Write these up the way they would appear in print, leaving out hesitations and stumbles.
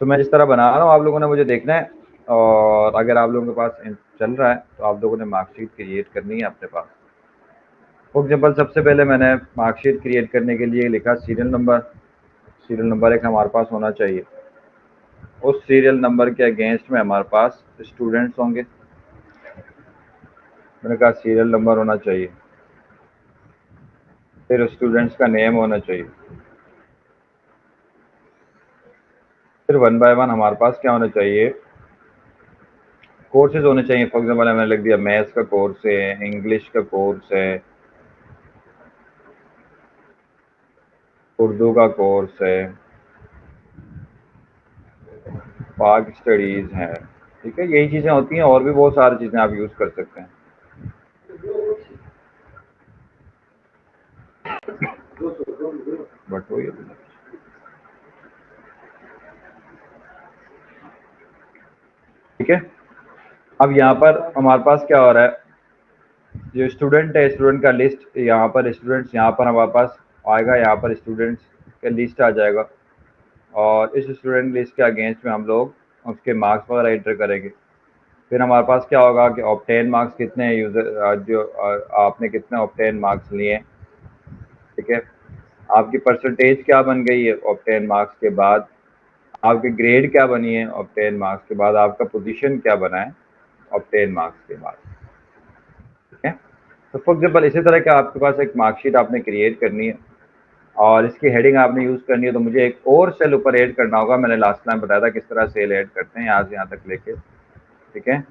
तो मैं जिस तरह बना रहा हूँ आप लोगों ने मुझे देखना है, और अगर आप लोगों के पास चल रहा है तो आप लोगों ने मार्कशीट क्रिएट करनी है अपने पास। फॉर एग्जाम्पल सबसे पहले मैंने मार्कशीट क्रिएट करने के लिए लिखा सीरियल नंबर। सीरियल नंबर एक हमारे पास होना चाहिए। उस सीरियल नंबर के अगेंस्ट में हमारे पास स्टूडेंट्स होंगे। मैंने कहा सीरियल नंबर होना चाहिए, फिर स्टूडेंट्स का नेम होना चाहिए, फिर वन बाय वन हमारे पास क्या होना चाहिए, कोर्सेज होने चाहिए। फॉर एग्जाम्पल मैंने लिख दिया मैथ्स का कोर्स है, इंग्लिश का कोर्स है, उर्दू का कोर्स है, पाक स्टडीज़ है। ठीक है, यही चीज़ें होती हैं, और भी बहुत सारी चीज़ें आप यूज़ कर सकते हैं। बट वही ठीक है। अब यहाँ पर हमारे पास क्या हो रहा है, जो स्टूडेंट है स्टूडेंट का लिस्ट यहाँ पर, स्टूडेंट्स यहाँ पर हमारे पास आएगा, यहाँ पर स्टूडेंट्स का लिस्ट आ जाएगा, और इस स्टूडेंट लिस्ट के अगेंस्ट में हम लोग उसके मार्क्स वगैरह एंटर करेंगे। फिर हमारे पास क्या होगा कि ऑब्टेन मार्क्स कितने हैं, यूज़र जो आपने कितने ऑब्टेन मार्क्स लिए हैं। ठीक है, आपकी परसेंटेज क्या बन गई है ऑब्टेन मार्क्स के बाद, आपकी ग्रेड क्या बनी है ऑब्टेन मार्क्स के बाद, आपका पोजीशन क्या बना है ऑब्टेन मार्क्स के बाद। ठीक है, तो फॉर एग्जाम्पल इसी तरह का आपके पास एक मार्कशीट आपने क्रिएट करनी है, और इसकी हेडिंग आपने यूज़ करनी है। तो मुझे एक और सेल ऊपर ऐड करना होगा। मैंने लास्ट टाइम बताया था किस तरह सेल ऐड करते हैं, यहाँ से यहाँ तक लेके। ठीक है,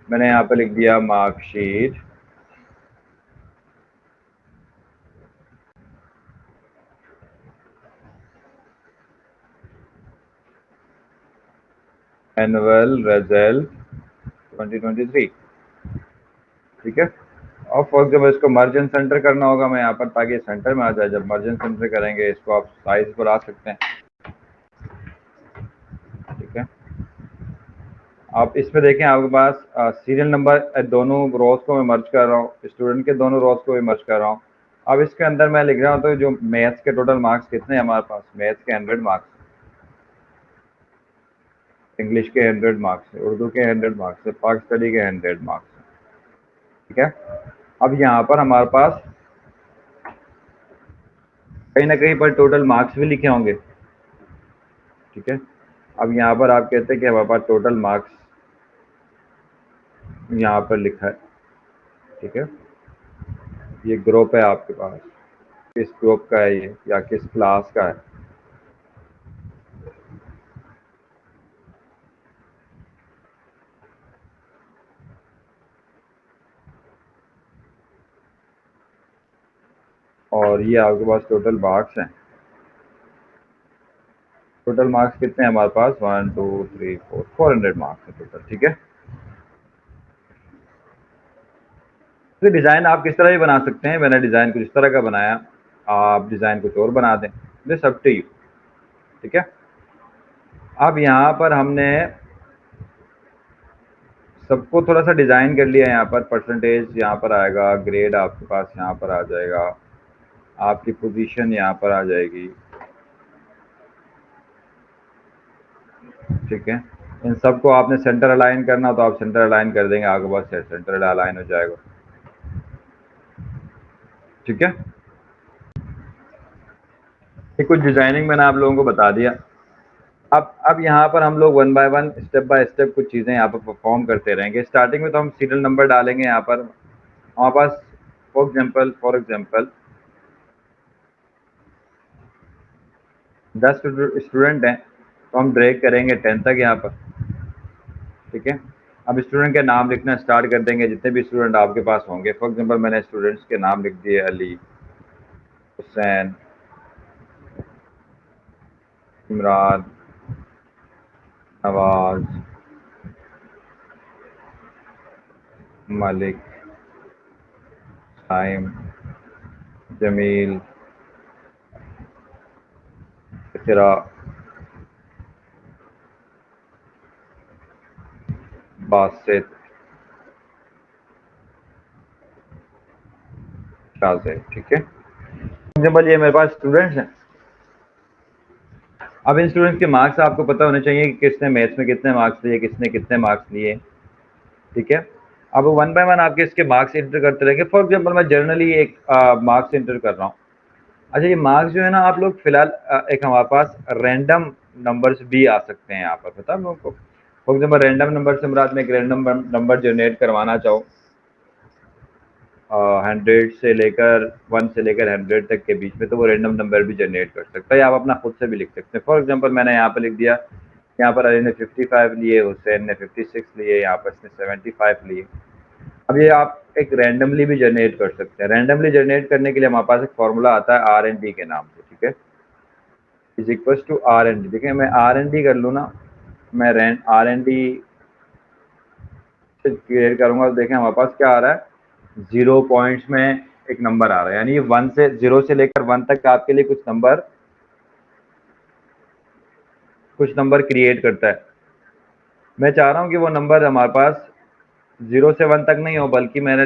मैंने यहाँ पर लिख दिया मार्कशीट एनुअल रिजल्ट 2023। ठीक है, और फॉर एग्जाम्पल इसको मर्जन सेंटर करना होगा मैं यहाँ पर, ताकि सेंटर में आ जाए। जब मर्जन सेंटर करेंगे इसको आप साइज बढ़ा सकते हैं। ठीक है, आप इसमें देखें आपके पास सीरियल नंबर दोनों रोज को मैं मर्ज कर रहा हूँ, स्टूडेंट के दोनों रोज को भी मर्ज कर रहा हूँ। अब इसके अंदर मैं लिख रहा हूँ तो जो मैथ्स के टोटल मार्क्स कितने हैं हमारे पास, मैथ्स के 100 मार्क्स, इंग्लिश के 100 मार्क्स है, उर्दू के 100 मार्क्स है, पाक स्टडी के 100 मार्क्स है। ठीक है, अब यहाँ पर हमारे पास कहीं ना कहीं पर टोटल मार्क्स भी लिखे होंगे। ठीक है, अब यहाँ पर आप कहते हैं कि हमारे पास टोटल मार्क्स यहाँ पर लिखा है। ठीक है, ये ग्रुप है आपके पास, किस ग्रुप का है ये, या किस क्लास का है। और ये आपके पास टोटल मार्क्स हैं। टोटल मार्क्स कितने हैं हमारे पास, 1 2 3 4 400 मार्क्स है टोटल। ठीक है, तो डिज़ाइन आप किस तरह भी बना सकते हैं। मैंने डिज़ाइन कुछ इस तरह का बनाया, आप डिज़ाइन कुछ और बना दें, दिस अप टू यू। ठीक है, अब यहाँ पर हमने सबको थोड़ा सा डिज़ाइन कर लिया। यहाँ पर परसेंटेज यहाँ पर आएगा, ग्रेड आपके पास यहाँ पर आ जाएगा, आपकी पोजीशन यहाँ पर आ जाएगी। ठीक है, इन सबको आपने सेंटर अलाइन करना तो आप सेंटर अलाइन कर देंगे, आपके पास सेंटर अलाइन हो जाएगा। ठीक है, ये कुछ डिज़ाइनिंग मैंने आप लोगों को बता दिया। अब यहाँ पर हम लोग वन बाय स्टेप कुछ चीज़ें यहाँ पर परफॉर्म करते रहेंगे। स्टार्टिंग में तो हम सीरियल नंबर डालेंगे। यहाँ पर हमारे पास फॉर एग्जांपल 10 स्टूडेंट हैं, तो हम ड्रैग करेंगे 10 तक यहाँ पर। ठीक है, अब स्टूडेंट के नाम लिखना स्टार्ट कर देंगे, जितने भी स्टूडेंट आपके पास होंगे। फॉर एग्जांपल मैंने स्टूडेंट्स के नाम लिख दिए, अली, हुसैन, इमरान, नवाज, मलिक, साइम, जमील, इकरा, बासित, शाज़ेब। ठीक है, एग्जाम्पल ये मेरे पास स्टूडेंट्स हैं। अब इन स्टूडेंट्स के मार्क्स आपको पता होने चाहिए कि किसने मैथ्स में कितने मार्क्स लिए, किसने कितने मार्क्स लिए, ठीक है। अब वन बाय वन आपके इसके मार्क्स एंटर करते रहेंगे। फॉर एग्जांपल मैं जनरली एक मार्क्स एंटर कर रहा हूँ। अच्छा, ये मार्क्स जो है ना आप लोग फिलहाल एक हमारे पास रैंडम नंबर्स भी आ सकते हैं यहाँ पर, पता है हम लोगों को। फॉर एग्जाम्पल रैंडम नंबर से मुराद में एक रैंडम नंबर जनरेट करवाना चाहूँ 100 से लेकर 1 से लेकर 100 तक के बीच में, तो वो रैंडम नंबर भी जनरेट कर सकता है, या आप अपना खुद से भी लिख सकते हैं। फॉर एग्जांपल मैंने यहाँ पर लिख दिया, यहाँ पर अली ने 55 लिए, हुसैन ने 56 लिए, यहाँ पर इसने 75 लिए। अब ये आप एक रैंडमली भी जनरेट कर सकते हैं। रैंडमली जनरेट करने के लिए हमारे पास एक फॉर्मूला आता है आर एन डी के नाम से, ठीक है। Is equal to R N D. देखिए मैं आर एन डी कर लूँ ना, मैं आर एन डी से क्रिएट करूंगा, तो देखें हमारे पास क्या आ रहा है, 0 पॉइंट्स में एक नंबर आ रहा है, यानी 0 से लेकर 1 तक आपके लिए कुछ नंबर क्रिएट करता है। मैं चाह रहा हूँ कि वो नंबर हमारे पास 0 से 1 तक नहीं हो, बल्कि मैंने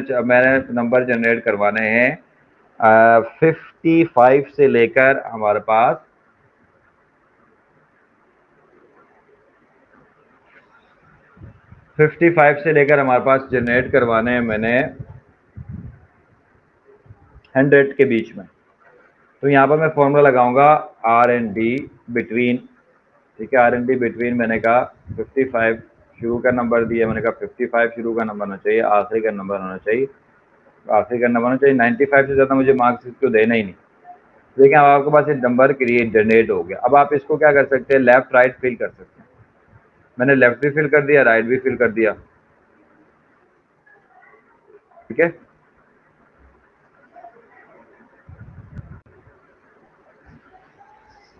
नंबर जनरेट करवाने हैं 55 से लेकर हमारे पास 55 से लेकर हमारे पास जनरेट करवाने हैं मैंने 100 के बीच में। तो यहाँ पर मैं फॉर्मूला लगाऊंगा आर एन डी बिटवीन, ठीक है। आर एन डी बिटवीन मैंने कहा 55 शुरू का नंबर दिया, मैंने कहा 55 शुरू का नंबर होना चाहिए, आखिरी का नंबर होना चाहिए, आखिरी का नंबर होना चाहिए। 95 से ज़्यादा मुझे मार्क्स इसको देना ही नहीं। देखिए अब आपके पास एक नंबर क्रिएट जनरेट हो गया। अब आप इसको क्या कर सकते हैं, लेफ्ट राइट फिल कर सकते हैं। मैंने लेफ्ट भी फिल कर दिया, राइट भी फिल कर दिया, ठीक है।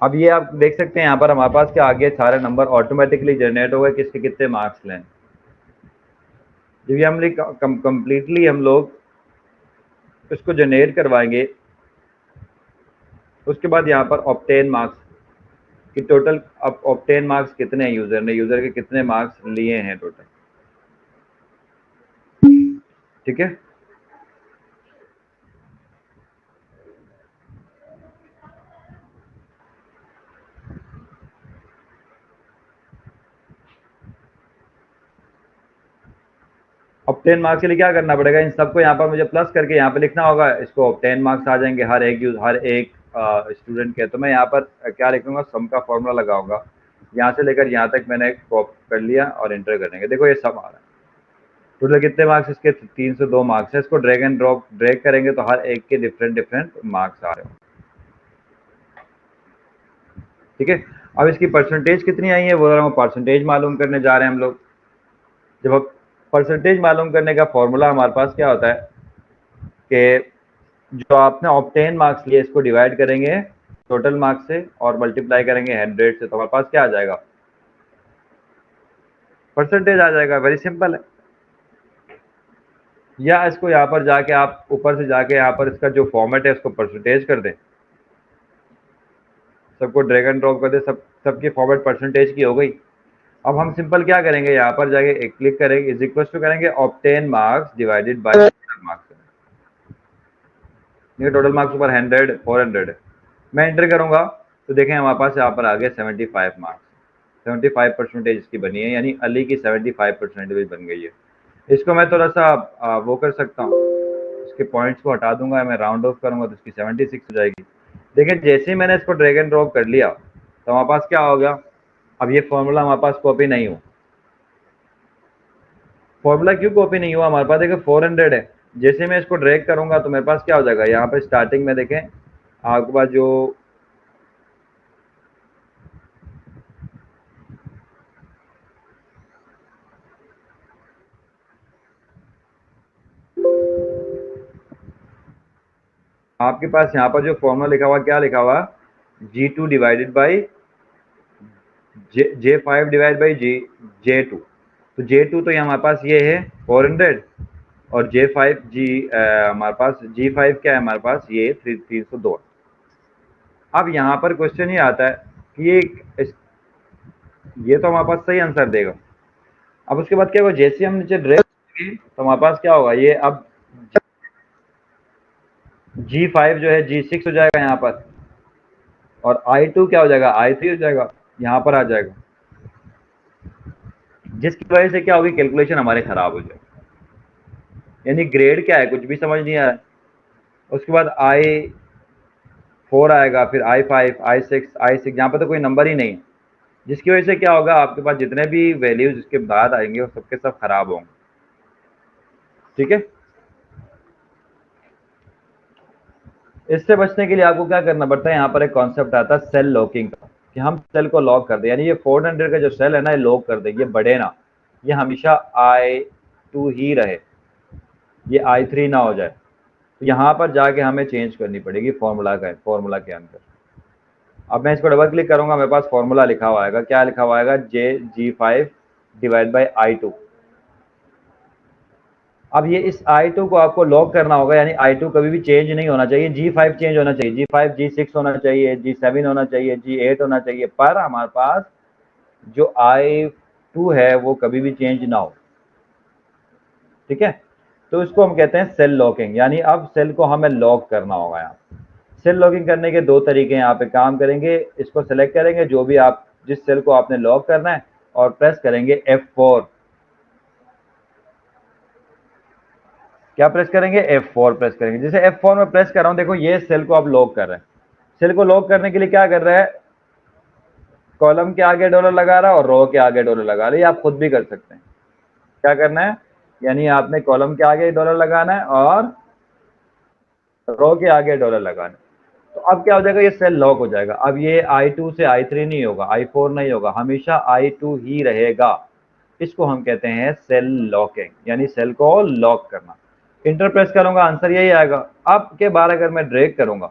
अब ये आप देख सकते हैं यहाँ पर हमारे पास क्या आगे सारे नंबर ऑटोमेटिकली जनरेट हो गए, किसके कितने मार्क्स लें। जब ये हम कंप्लीटली हम लोग इसको जनरेट करवाएंगे, उसके बाद यहाँ पर ऑब्टेन मार्क्स कि टोटल अब ऑब्टेन मार्क्स कितने हैं, यूजर के कितने मार्क्स लिए हैं टोटल, ठीक है। ऑब्टेन मार्क्स के लिए क्या करना पड़ेगा, इन सबको यहाँ पर मुझे प्लस करके यहाँ पे लिखना होगा, इसको ऑब्टेन मार्क्स आ जाएंगे हर एक स्टूडेंट के। तो मैं यहाँ पर क्या लिखूंगा, सम का फॉर्मूला लगाऊंगा, यहाँ से लेकर यहाँ तक मैंने कॉपी कर लिया और एंटर कर देंगे। देखो ये सम आ रहा है, टोटल कितने मार्क्स इसके, 302 मार्क्स है। इसको ड्रैग एंड ड्रॉप ड्रैग करेंगे तो हर एक के डिफरेंट डिफरेंट मार्क्स आ रहे हैं, ठीक है। अब इसकी परसेंटेज कितनी आई है वो हम परसेंटेज मालूम करने जा रहे हैं हम लोग। जब अब परसेंटेज मालूम करने का फॉर्मूला हमारे पास क्या होता है कि जो आपने ऑब्टेन मार्क्स लिए इसको डिवाइड करेंगे टोटल मार्क्स से और मल्टीप्लाई करेंगे 100 से, तो हमारे पास क्या आ जाएगा, परसेंटेज आ जाएगा। वेरी सिंपल है। या इसको यहाँ पर जाके आप ऊपर से जाके यहाँ पर इसका जो फॉर्मेट है उसको परसेंटेज कर दें, सबको ड्रैग एंड ड्रॉप कर दे, सबकी फॉर्मेट परसेंटेज की हो गई। अब हम सिंपल क्या करेंगे, यहाँ पर जाके एक क्लिक करेंगे, इज इक्वल टू करेंगे obtain marks divided by marks. ये टोटल मार्क्स ऊपर 100 400 है। मैं एंटर करूंगा तो देखें हमारे पास यहाँ पर आ गए 75 मार्क्स, 75 परसेंटेज इसकी बनी है, यानी अली की 75 परसेंटेज बन गई है। इसको मैं थोड़ा सा वो कर सकता हूँ, इसके पॉइंट्स को हटा दूंगा, मैं राउंड ऑफ करूंगा तो इसकी 76 हो जाएगी। देखिए जैसे ही मैंने इसको ड्रैग एंड ड्रॉप कर लिया तो हमारे पास क्या हो गया, अब ये फॉर्मूला हमारे पास कॉपी नहीं हुआ। फॉर्मूला क्यों कॉपी नहीं हुआ, हमारे पास देखिए 400 है। जैसे मैं इसको ड्रैग करूंगा तो मेरे पास क्या हो जाएगा, यहाँ पर स्टार्टिंग में देखें आपके पास जो आपके पास यहाँ पर जो फॉर्मूला लिखा हुआ क्या लिखा हुआ, G2 divided by J5 divide by J2। तो J2 तो हमारे पास ये है 400 और J5 हमारे पास G5 क्या है हमारे पास, ये 302। अब यहाँ पर क्वेश्चन ये आता है कि ये तो हमारे पास सही आंसर देगा। अब उसके बाद क्या होगा, जैसे हम नीचे ड्रैग तो हमारे पास क्या होगा, ये अब G5 जो है G6 हो जाएगा यहाँ पर, और I2 क्या हो जाएगा, I3 हो जाएगा, यहाँ पर आ जाएगा, जिसकी वजह से क्या होगी, कैलकुलेशन हमारे खराब हो जाएगी। यानी ग्रेड क्या है, कुछ भी समझ नहीं आ रहा है। उसके बाद I4 आएगा, फिर I5, I6 यहाँ पर तो कोई नंबर ही नहीं है, जिसकी वजह से क्या होगा, आपके पास जितने भी वैल्यूज इसके बाद आएंगे वो सबके सब खराब होंगे। ठीक है, इससे बचने के लिए आपको क्या करना पड़ता है, यहाँ पर एक कॉन्सेप्ट आता है सेल लॉकिंग का, कि हम सेल को लॉक कर दें, यानी ये 400 का जो सेल है ना, ये लॉक कर दे, ये बढ़े ना, ये हमेशा I2 ही रहे, ये I3 ना हो जाए। तो यहाँ पर जाके हमें चेंज करनी पड़ेगी फॉर्मूला के अंदर। अब मैं इसको डबल क्लिक करूंगा, मेरे पास फॉर्मूला लिखा हुआ आएगा, क्या लिखा हुआ आएगा, JG5 डिवाइड बाई I2। अब ये इस I2 को आपको लॉक करना होगा, यानी I2 कभी भी चेंज नहीं होना चाहिए, G5 चेंज होना चाहिए, G5 G6 होना चाहिए, G7 होना चाहिए, G8 होना चाहिए, पर हमारे पास जो I2 है वो कभी भी चेंज ना हो। ठीक है, तो इसको हम कहते हैं सेल लॉकिंग, यानी अब सेल को हमें लॉक करना होगा। यहाँ सेल लॉकिंग करने के दो तरीके हैं, यहाँ पे काम करेंगे, इसको सेलेक्ट करेंगे जो भी आप जिस सेल को आपने लॉक करना है, और प्रेस करेंगे F4। क्या प्रेस करेंगे, F4 प्रेस करेंगे। जैसे F4 में प्रेस कर रहा हूं, देखो ये सेल को आप लॉक कर रहे हैं। सेल को लॉक करने के लिए क्या कर रहा है, कॉलम के आगे डॉलर लगा रहा है और रो के आगे डॉलर लगा रहा है, ये आप खुद भी कर सकते हैं। क्या करना है, यानी आपने कॉलम के आगे डॉलर लगाना है और रो के आगे डॉलर लगाना है। तो अब क्या हो जाएगा, ये सेल लॉक हो जाएगा। अब ये I2 से I3 नहीं होगा, I4 नहीं होगा, हमेशा I2 ही रहेगा। इसको हम कहते हैं सेल लॉकिंग, यानी सेल को लॉक करना। इंटर प्रेस करूंगा, आंसर यही आएगा। अब के बाद अगर मैं ड्रैग करूंगा,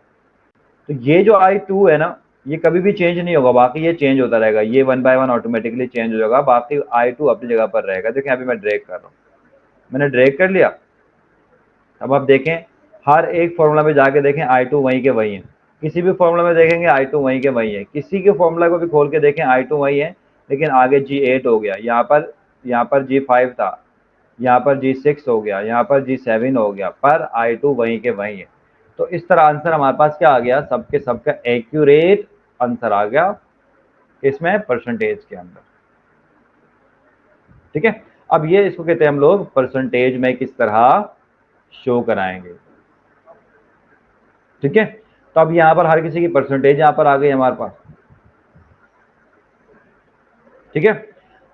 तो ये जो I2 है ना, ये कभी भी चेंज नहीं होगा, बाकी ये चेंज होता रहेगा, ये 1 बाय 1 ऑटोमेटिकली चेंज हो जाएगा, बाकी I2 अपनी जगह पर रहेगा। देखिए अभी मैं ड्रैग कर रहा हूँ, मैंने ड्रैग कर लिया। अब आप देखें, हर एक फॉर्मूला में जाके देखें, I2 वहीं के वहीं है, किसी भी फॉर्मूला में देखेंगे I2 वहीं के वहीं है, किसी के फॉर्मूला को भी खोल के देखें I2 वहीं है, लेकिन आगे G8 हो गया, यहाँ पर G5 था, यहाँ पर G6 हो गया, यहाँ पर G7 हो गया, पर I2 वहीं के वहीं है। तो इस तरह आंसर हमारे पास क्या आ गया, सबके सबका एक्यूरेट आंसर आ गया इसमें परसेंटेज के अंदर। ठीक है, अब ये इसको कहते हैं हम लोग परसेंटेज में किस तरह शो कराएंगे। ठीक है, तो अब यहाँ पर हर किसी की परसेंटेज यहाँ पर आ गई हमारे पास। ठीक है,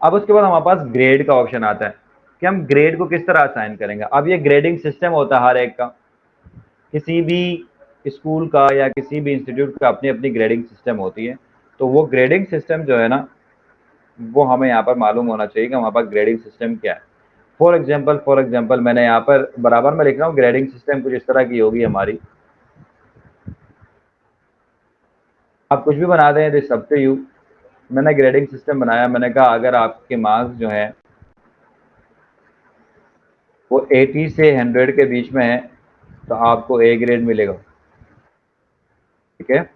अब उसके बाद हमारे पास ग्रेड का ऑप्शन आता है कि हम ग्रेड को किस तरह असाइन करेंगे। अब ये ग्रेडिंग सिस्टम होता है हर एक का, किसी भी स्कूल का या किसी भी इंस्टीट्यूट का अपनी अपनी ग्रेडिंग सिस्टम होती है। तो वो ग्रेडिंग सिस्टम जो है ना, वो हमें यहाँ पर मालूम होना चाहिए कि हमारे पास ग्रेडिंग सिस्टम क्या है। फॉर एग्जाम्पल मैंने यहाँ पर बराबर में लिख रहा हूँ, ग्रेडिंग सिस्टम कुछ इस तरह की होगी हमारी। आप कुछ भी बना दें, दिस अप टू यू। मैंने ग्रेडिंग सिस्टम बनाया, मैंने कहा अगर आपके मार्क्स जो हैं वो 80 से 100 के बीच में है तो आपको A ग्रेड मिलेगा। ठीक है,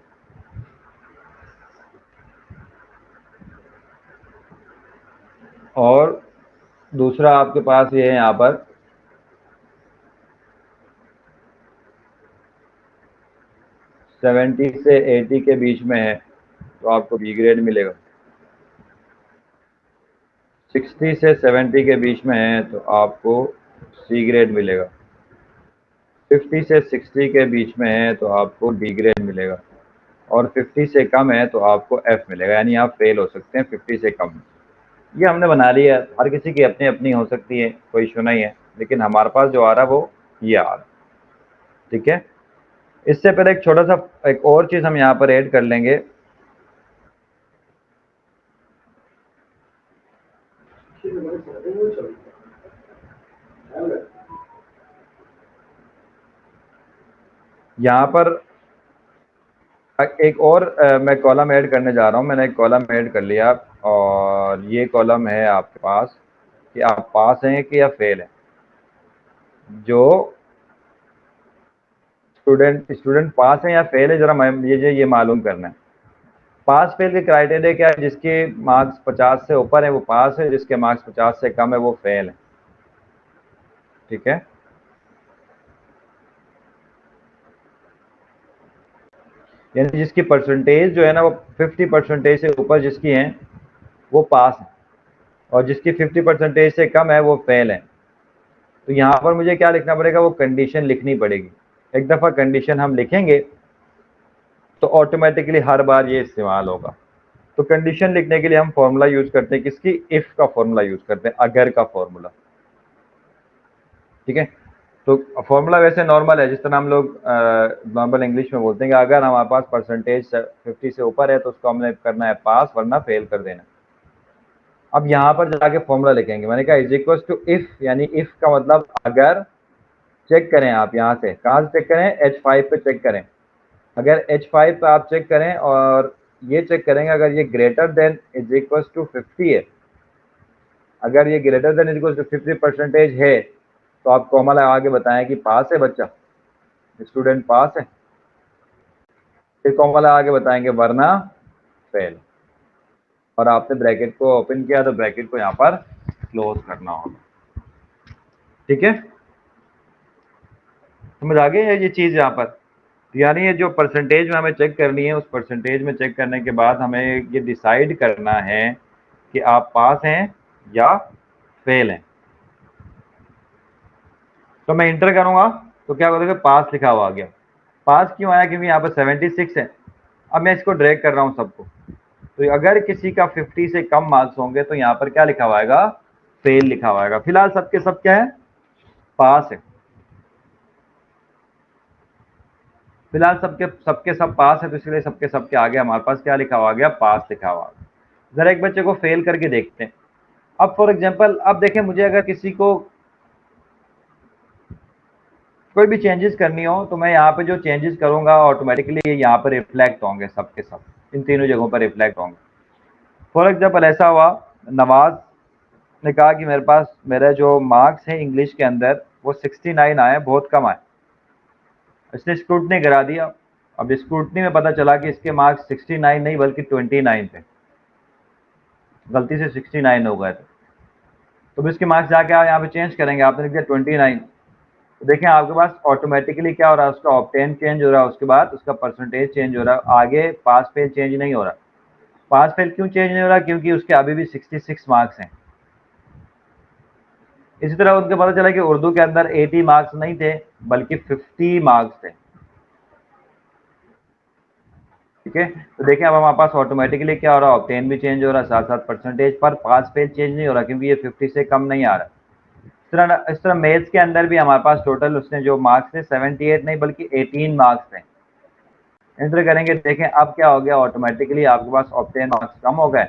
और दूसरा आपके पास ये है, यहाँ पर 70 से 80 के बीच में है तो आपको B ग्रेड मिलेगा। 60 से 70 के बीच में है तो आपको C ग्रेड मिलेगा। 50 से 60 के बीच में है तो आपको D ग्रेड मिलेगा, और 50 से कम है तो आपको F मिलेगा, यानी आप फेल हो सकते हैं 50 से कम। ये हमने बना लिया है, हर किसी की अपनी अपनी हो सकती है, कोई इशू नहीं है, लेकिन हमारे पास जो आ रहा है वो ये आ रहा है। ठीक है, इससे पहले एक छोटा सा एक और चीज़ हम यहाँ पर ऐड कर लेंगे। यहाँ पर एक और मैं कॉलम ऐड करने जा रहा हूँ, मैंने एक कॉलम ऐड कर लिया, और ये कॉलम है आपके पास कि आप पास हैं कि या फेल हैं। जो स्टूडेंट पास है या फेल है, जरा ये मालूम करना है। पास फेल के क्राइटेरिया क्या है, जिसके मार्क्स 50 से ऊपर है वो पास है, जिसके मार्क्स 50 से कम है वो फेल है। ठीक है, यानी जिसकी परसेंटेज जो है ना वो 50% से ऊपर जिसकी है वो पास है, और जिसकी 50% से कम है वो फेल है। तो यहाँ पर मुझे क्या लिखना पड़ेगा, वो कंडीशन लिखनी पड़ेगी। एक दफ़ा कंडीशन हम लिखेंगे तो ऑटोमेटिकली हर बार ये इस्तेमाल होगा। तो कंडीशन लिखने के लिए हम फॉर्मूला यूज करते हैं, किसकी, इफ का फॉर्मूला यूज करते हैं, अगर का फॉर्मूला। ठीक है, तो फॉर्मूला वैसे नॉर्मल है, जिस तरह हम लोग नॉर्मल इंग्लिश में बोलते हैं कि अगर हमारे पास परसेंटेज 50 से ऊपर है तो उसको हमने करना है पास, वरना फेल कर देना। अब यहाँ पर जाके फॉर्मूला लिखेंगे, मैंने कहा इज इक्वल टू इफ, यानी इफ का मतलब अगर। चेक करें आप यहाँ से, कहाँ से चेक करें, H5 पे चेक करें। अगर H5 पे आप चेक करें और ये चेक करेंगे अगर ये greater than is equal to 50 है, अगर ये greater than is equal to 50% है तो आप कॉमा लगा के बताएं कि पास है बच्चा, स्टूडेंट पास है। फिर कॉमा लगा के बताएंगे वरना फेल। और आपने ब्रैकेट को ओपन किया तो ब्रैकेट को यहाँ पर क्लोज करना होगा। ठीक है, समझ आ गई है ये चीज़ यहाँ पर। यानी ये जो परसेंटेज में हमें चेक करनी है, उस परसेंटेज में चेक करने के बाद हमें ये डिसाइड करना है कि आप पास हैं या फेल हैं। तो मैं इंटर करूंगा तो क्या करोगे, पास लिखा हुआ आ गया। पास क्यों आया, क्योंकि यहाँ पर 76 है। अब मैं इसको ड्रैग कर रहा हूँ सबको, तो अगर किसी का 50 से कम मार्क्स होंगे तो यहाँ पर क्या लिखा हुआ आएगा, फेल लिखा हुआ आएगा। फिलहाल सबके सब क्या है, पास है। फिलहाल सबके सबके सब पास है, तो इसलिए सबके सबके आगे हमारे पास क्या लिखा हुआ गया, पास लिखा हुआ। जरा एक बच्चे को फेल करके देखते हैं। अब फॉर एग्जांपल, अब देखें मुझे अगर किसी को कोई भी चेंजेस करनी हो तो मैं यहाँ पे जो चेंजेस करूंगा ऑटोमेटिकली ये यहाँ पर रिफ्लेक्ट होंगे, सबके सब इन तीनों जगहों पर रिफ्लेक्ट होंगे। फॉर एग्जांपल ऐसा हुआ, नवाज ने कहा कि मेरे पास मेरा जो मार्क्स है इंग्लिश के अंदर वो 69 आए, बहुत कम आए। इसने स्क्रूटनी करा दिया। अब स्क्रूटनी में पता चला कि इसके मार्क्स 69 नहीं बल्कि 29 थे, गलती से 69 हो गए थे। तो इसके मार्क्स जाके आप यहाँ पे चेंज करेंगे, आपने लिख दिया 29। तो देखें आपके पास ऑटोमेटिकली क्या हो रहा है, उसका ऑप्टेन चेंज हो रहा है, उसके बाद उसका परसेंटेज चेंज हो रहा है, आगे पास फेल चेंज नहीं हो रहा। पास फेल क्यों चेंज नहीं हो रहा, क्योंकि उसके अभी भी 66 मार्क्स हैं। इसी तरह उनको पता चला कि उर्दू के अंदर 80 मार्क्स नहीं थे बल्कि 50 मार्क्स थे। ठीक है, तो देखें अब हमारे पास ऑटोमेटिकली क्या हो रहा है, ऑप्टेन भी चेंज हो रहा है, साथ साथ परसेंटेज पर पास फेल चेंज नहीं हो रहा, क्योंकि ये 50 से कम नहीं आ रहा। इस तरह मैथ्स के अंदर भी हमारे पास टोटल उसने जो मार्क्स थे 78 नहीं बल्कि 18 मार्क्स थे। इंटर करेंगे, देखें अब क्या हो गया, ऑटोमेटिकली आपके पास ऑप्टेन मार्क्स कम हो गए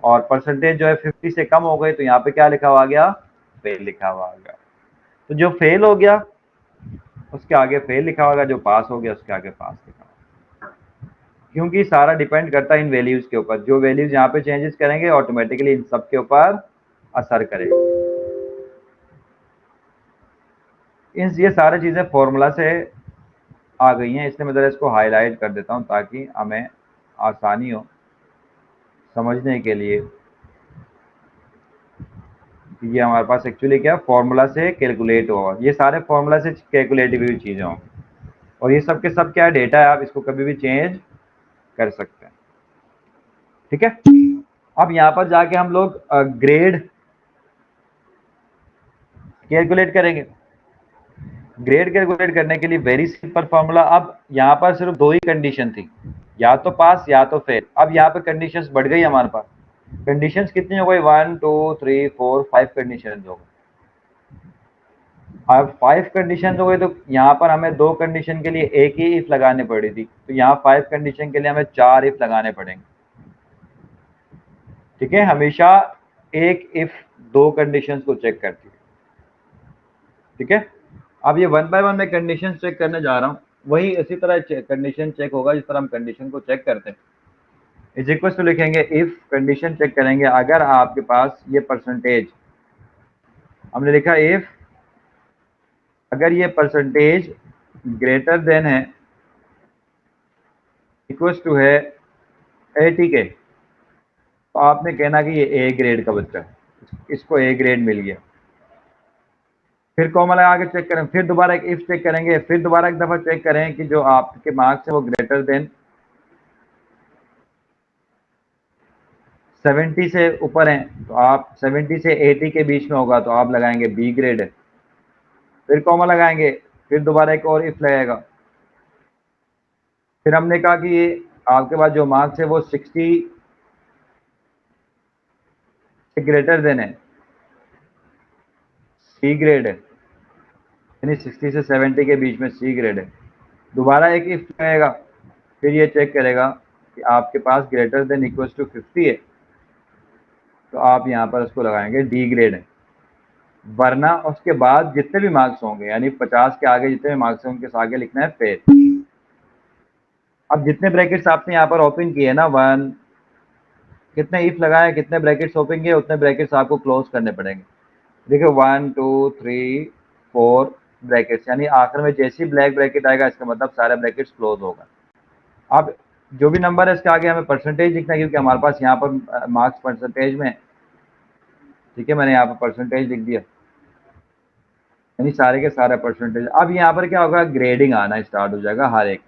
और परसेंटेज जो है 50 से कम हो गई, तो यहाँ पे क्या लिखा हुआ आ गया, फेल लिखा हुआ आ गया। तो जो फेल हो गया उसके आगे फेल लिखा होगा, जो पास हो गया उसके आगे पास लिखा होगा। क्योंकि सारा डिपेंड करता है इन वैल्यूज के ऊपर, जो वैल्यूज यहाँ पे चेंजेस करेंगे ऑटोमेटिकली इन सब के ऊपर असर करेगा। इन ये सारी चीज़ें फॉर्मूला से आ गई हैं, इसलिए मैं ज़रा इसको हाईलाइट कर देता हूँ ताकि हमें आसानी हो समझने के लिए। ये हमारे पास एक्चुअली क्या फॉर्मूला से कैलकुलेट होगा, ये सारे फॉर्मूला से कैलकुलेटिव हुई चीज़ें होंगी, और ये सब के सब क्या है, डेटा है, आप इसको कभी भी चेंज कर सकते हैं। ठीक है, अब यहाँ पर जाके हम लोग ग्रेड कैलकुलेट करेंगे। ग्रेड कैलकुलेट करने के लिए वेरी सिंपल फॉर्मूला। अब यहाँ पर सिर्फ दो ही कंडीशन थी, या तो पास या तो फेल। अब यहाँ पे कंडीशंस बढ़ गई हमारे पास। कंडीशंस कितनी हो गई, 1 2 3 4 5 कंडीशन हो गई। अब 5 कंडीशन हो गई तो यहाँ पर हमें दो कंडीशन के लिए एक ही इफ लगाने पड़ी थी, तो यहाँ 5 कंडीशन के लिए हमें 4 इफ लगाने पड़ेंगे। ठीक है, हमेशा एक इफ दो कंडीशंस को चेक करती है। ठीक है, अब ये वन बाय वन मैं कंडीशन चेक करने जा रहा हूँ, वही इसी तरह कंडीशन चेक होगा जिस तरह हम कंडीशन को चेक करते हैं। इज इक्वल टू लिखेंगे, इफ कंडीशन चेक करेंगे अगर आपके पास ये परसेंटेज, हमने लिखा इफ अगर ये परसेंटेज ग्रेटर देन है, इक्वल टू है 80 के, तो आपने कहना कि ये ए ग्रेड का बच्चा है, इसको ए ग्रेड मिल गया। फिर कॉमा लगा के चेक करें, फिर दोबारा एक इफ चेक करेंगे, फिर दोबारा एक दफ़ा चेक करें कि जो आपके मार्क्स है वो ग्रेटर देन 70 से ऊपर हैं तो आप 70 से 80 के बीच में होगा तो आप लगाएंगे बी ग्रेड, फिर कॉमा लगाएंगे, फिर दोबारा एक और इफ लगेगा। फिर हमने कहा कि ये आपके पास जो मार्क्स है वो 60 से ग्रेटर देन है, सी ग्रेड है, यानी 60 से 70 के बीच में सी ग्रेड है। दोबारा एक इफ लगेगा, फिर ये चेक करेगा कि आपके पास ग्रेटर देन इक्वल टू 50 है तो आप यहाँ पर उसको लगाएंगे डी ग्रेड है। वरना उसके बाद जितने भी मार्क्स होंगे यानी 50 के आगे जितने भी मार्क्स होंगे उसके आगे लिखना है फेल। अब जितने ब्रैकेट्स आपने यहाँ पर ओपन किए ना, वन कितने इफ लगाए, कितने ब्रैकेट्स ओपन किए, उतने ब्रैकेट्स आपको क्लोज करने पड़ेंगे। देखिए 1 2 3 4 ब्रैकेट्स, यानी आखिर में जैसे ही ब्लैक ब्रैकेट आएगा इसका मतलब सारे ब्रैकेट्स क्लोज होगा। अब जो भी नंबर है इसके आगे हमें परसेंटेज लिखना है क्योंकि हमारे पास यहाँ पर मार्क्स परसेंटेज में, ठीक है, मैंने यहाँ पर परसेंटेज लिख दिया, यानी सारे के सारे परसेंटेज। अब यहाँ पर क्या होगा, ग्रेडिंग आना स्टार्ट हो जाएगा हर एक।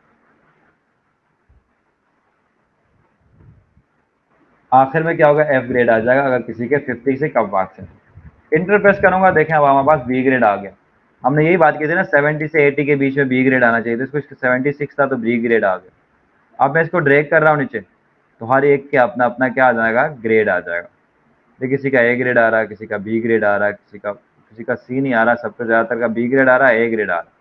आखिर में क्या होगा, एफ ग्रेड आ जाएगा अगर किसी के 50 से कम मार्क्स हैं। इंटर प्रेस करूंगा, देखें अब हमारे पास बी ग्रेड आ गया। हमने यही बात की थी ना 70 से 80 के बीच में बी ग्रेड आना चाहिए था, इसको 76 था तो बी ग्रेड आ गया। अब मैं इसको ड्रैग कर रहा हूँ नीचे तो हर एक के अपना अपना क्या आ जाएगा, ग्रेड आ जाएगा। देखिए किसी का ए ग्रेड आ रहा है, किसी का बी ग्रेड आ रहा है, किसी का सी नहीं आ रहा, सबको ज़्यादातर का बी ग्रेड आ रहा है, ए ग्रेड आ रहा है।